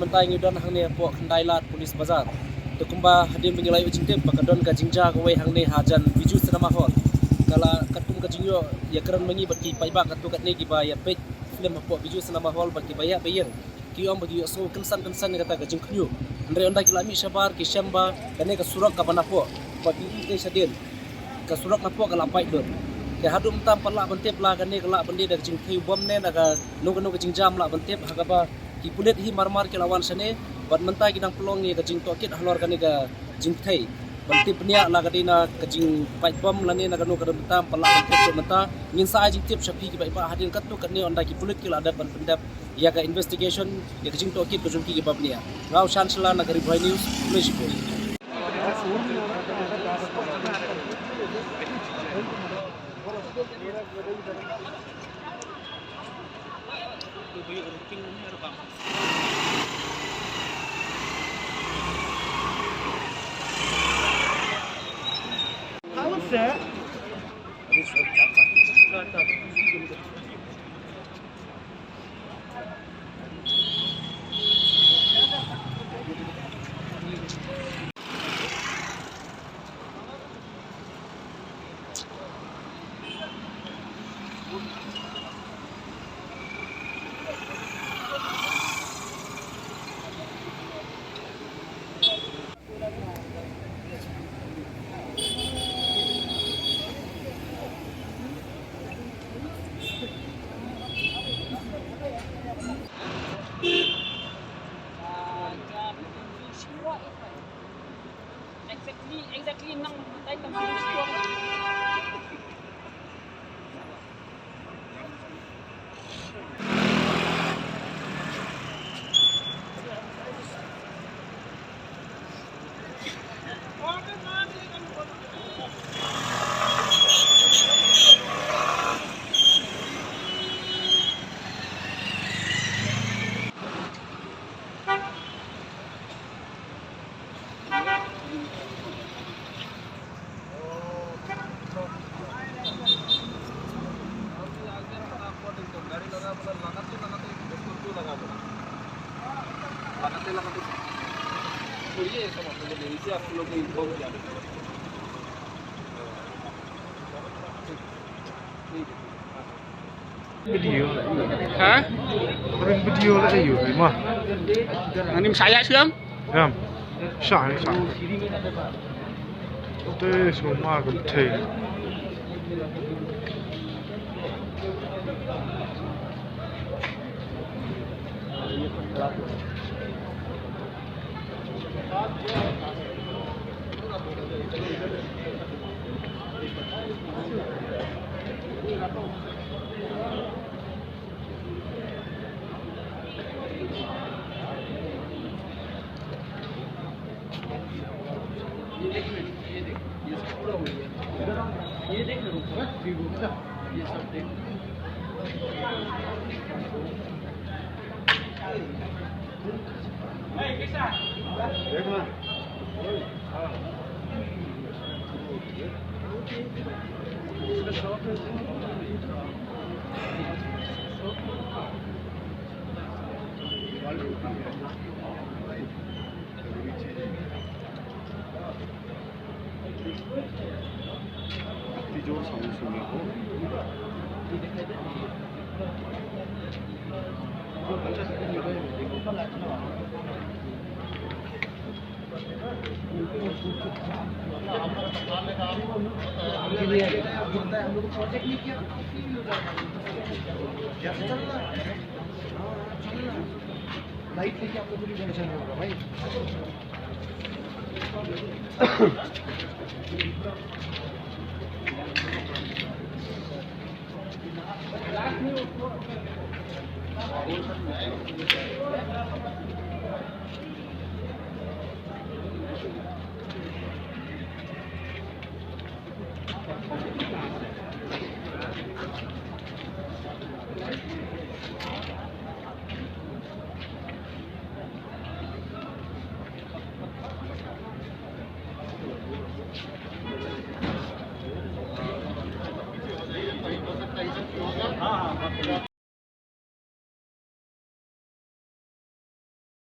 mentai ngudon hang ne po khandai lat polis bazar tukumba hadim bingilai ucingtip pakadon ka jingja kawai hang ne hajan biju cinema hall kala katum ka jingyo ya keran mengi baki paiba katu kat ne ki ba ya pek film po biju cinema hall baki baya bayang ki om bagi so kensan kata ka jingknyu andre onda kilami shabar ki shamba kane ka surak ka banapo bagi ke sadin ka surak na po ka lapai dot ke hadum tam pala bantep la kane ka la bandi da jingthai bom ne naga no ka jingjam la bantep hagaba ki pulet hi marmar ke lawan sane bad mentai ki dang pelong ni ka jing tokit halor kane ka jingthai bantip nia la kadina ka jing pai bom la ne naga no ka tam pala bantep menta ngin sa jing tip shapi ki ba hadin katu kane onda ki pulet ki la da ban pendap ya ka investigation ya ka jing tokit ka jumki ki babnia ngau chancellor nagari boy news Mexico exactly nang tay tam gusto video hả Orang video lah ayo mah anh em saya sớm ya sai tu semua gede light लेके आपको पूरी टेंशन नहीं होगा भाई